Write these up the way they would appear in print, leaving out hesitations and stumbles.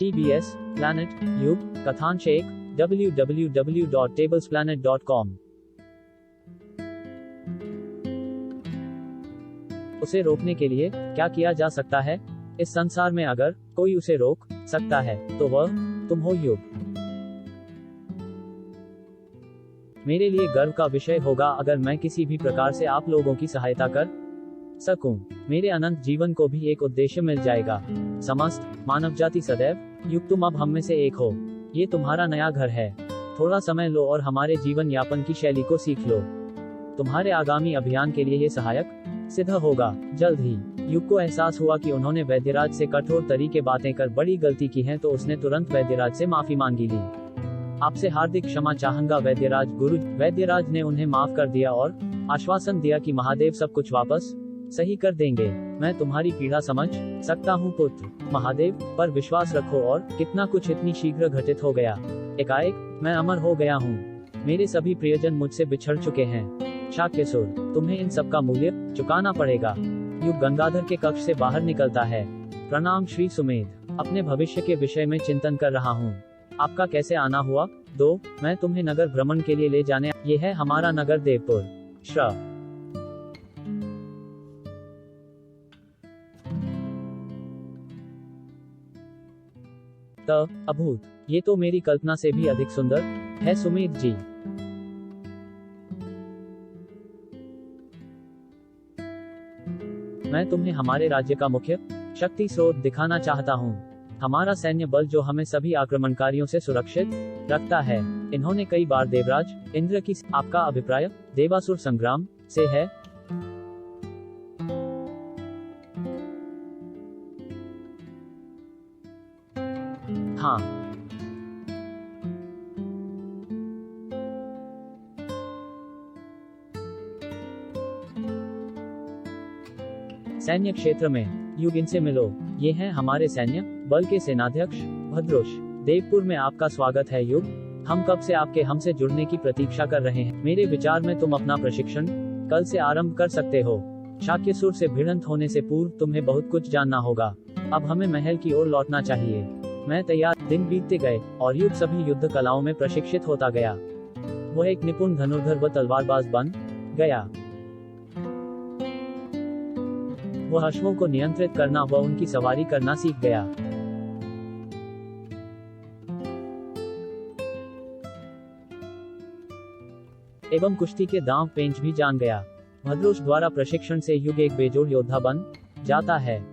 TBS, Planet, युग, कथांश 1, www.tablesplanet.com। उसे रोकने के लिए क्या किया जा सकता है? इस संसार में अगर कोई उसे रोक सकता है तो वह तुम हो युग। मेरे लिए गर्व का विषय होगा अगर मैं किसी भी प्रकार से आप लोगों की सहायता कर सकूं। मेरे अनंत जीवन को भी एक उद्देश्य मिल जाएगा। समस्त मानव जाति सदैव युग, तुम अब हम में से एक हो। ये तुम्हारा नया घर है। थोड़ा समय लो और हमारे जीवन यापन की शैली को सीख लो। तुम्हारे आगामी अभियान के लिए ये सहायक सिद्ध होगा। जल्द ही युग को एहसास हुआ कि उन्होंने वैद्यराज से कठोर तरीके बातें कर बड़ी गलती की है, तो उसने तुरंत वैद्यराज से माफी मांगी ली। आपसे हार्दिक क्षमा चाहूंगा वैद्यराज। गुरु वैद्यराज ने उन्हें माफ कर दिया और आश्वासन दिया कि महादेव सब कुछ वापस सही कर देंगे। मैं तुम्हारी पीड़ा समझ सकता हूँ पुत्र। महादेव पर विश्वास रखो। और कितना कुछ इतनी शीघ्र घटित हो गया। एकाएक मैं अमर हो गया हूँ। मेरे सभी प्रियजन मुझसे बिछड़ चुके हैं। शाक्यसुर, तुम्हें इन सब का मूल्य चुकाना पड़ेगा। युग गंगाधर के कक्ष से बाहर निकलता है। प्रणाम श्री सुमेध, अपने भविष्य के विषय में चिंतन कर रहा हूँ। आपका कैसे आना हुआ? 2, मैं तुम्हें नगर भ्रमण के लिए ले जाने। ये है हमारा नगर देवपुर। श्र त अभूत, ये तो मेरी कल्पना से भी अधिक सुंदर है सुमेध जी। मैं तुम्हें हमारे राज्य का मुख्य शक्ति स्रोत दिखाना चाहता हूँ। हमारा सैन्य बल जो हमें सभी आक्रमणकारियों से सुरक्षित रखता है। इन्होंने कई बार देवराज इंद्र की। आपका अभिप्राय देवासुर संग्राम से है? हाँ। सैन्य क्षेत्र में युग, इनसे मिलो। ये हैं हमारे सैन्य बल के सेनाध्यक्ष भद्रोश। देवपुर में आपका स्वागत है युग। हम कब से आपके हमसे जुड़ने की प्रतीक्षा कर रहे हैं। मेरे विचार में तुम अपना प्रशिक्षण कल से आरंभ कर सकते हो। शाक्यसुर से भिड़ंत होने से पूर्व तुम्हें बहुत कुछ जानना होगा। अब हमें महल की ओर लौटना चाहिए। मैं तैयार। दिन बीतते गए और युग सभी युद्ध कलाओं में प्रशिक्षित होता गया। वह एक निपुण धनुर्धर व तलवारबाज बन गया। वह अश्वों को नियंत्रित करना व उनकी सवारी करना सीख गया। एवं कुश्ती के दांव पेंच भी जान गया। भद्रोश द्वारा प्रशिक्षण से युग एक बेजोड़ योद्धा बन जाता है।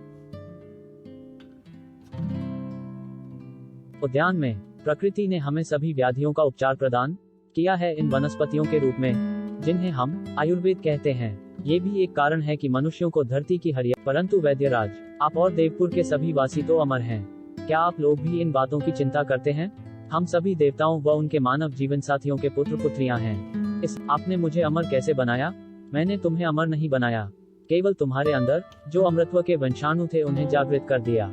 उद्यान में प्रकृति ने हमें सभी व्याधियों का उपचार प्रदान किया है, इन वनस्पतियों के रूप में जिन्हें हम आयुर्वेद कहते हैं। ये भी एक कारण है कि मनुष्यों को धरती की हरियाली। परंतु वैद्यराज, आप और देवपुर के सभी वासी तो अमर हैं। क्या आप लोग भी इन बातों की चिंता करते हैं? हम सभी देवताओं व उनके मानव जीवन साथियों के पुत्र पुत्रियां हैं। आपने मुझे अमर कैसे बनाया? मैंने तुम्हें अमर नहीं बनाया, केवल तुम्हारे अंदर जो अमृतत्व के वंशाणु थे उन्हें जागृत कर दिया।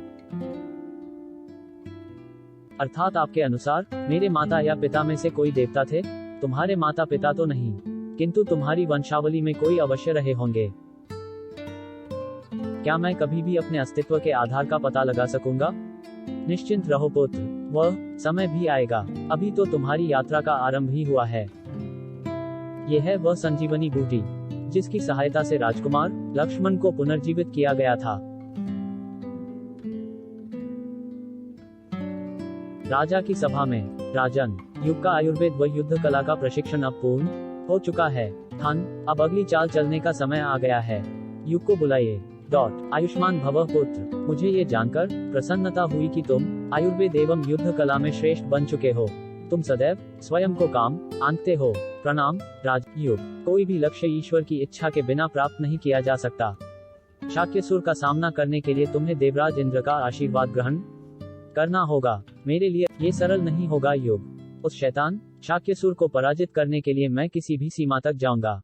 अर्थात आपके अनुसार मेरे माता या पिता में से कोई देवता थे? तुम्हारे माता पिता तो नहीं, किंतु तुम्हारी वंशावली में कोई अवश्य रहे होंगे। क्या मैं कभी भी अपने अस्तित्व के आधार का पता लगा सकूंगा? निश्चिंत रहो पुत्र, वह समय भी आएगा। अभी तो तुम्हारी यात्रा का आरंभ ही हुआ है। यह है वह संजीवनी बूटी जिसकी सहायता से राजकुमार लक्ष्मण को पुनर्जीवित किया गया था। राजा की सभा में राजन, युग का आयुर्वेद व युद्ध कला का प्रशिक्षण अब पूर्ण हो चुका है। अब अगली चाल चलने का समय आ गया है। युग को बुलाइए। आयुष्मान भवः पुत्र, मुझे ये जानकर प्रसन्नता हुई कि तुम आयुर्वेद एवं युद्ध कला में श्रेष्ठ बन चुके हो। तुम सदैव स्वयं को काम आंकते हो। प्रणाम राज। युग, कोई भी लक्ष्य ईश्वर की इच्छा के बिना प्राप्त नहीं किया जा सकता। शाक्यसुर का सामना करने के लिए तुम्हें देवराज इंद्र का आशीर्वाद ग्रहण करना होगा। मेरे लिए ये सरल नहीं होगा युग। उस शैतान शाक्यसुर को पराजित करने के लिए मैं किसी भी सीमा तक जाऊंगा।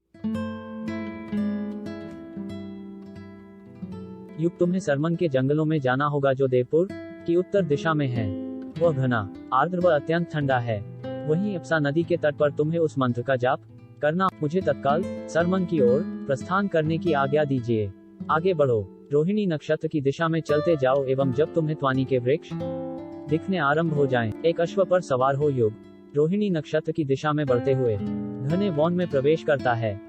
युग, तुम्हें सरमन के जंगलों में जाना होगा जो देवपुर की उत्तर दिशा में है। वह घना, आर्द्र व अत्यंत ठंडा है। वहीं अप्सा नदी के तट पर तुम्हें उस मंत्र का जाप करना। मुझे तत्काल सरमन की ओर प्रस्थान करने की आज्ञा दीजिए। आगे बढ़ो, रोहिणी नक्षत्र की दिशा में चलते जाओ एवं जब तुम्हें त्वानी के वृक्ष दिखने आरंभ हो जाएं। एक अश्व पर सवार हो युग रोहिणी नक्षत्र की दिशा में बढ़ते हुए घने वन में प्रवेश करता है।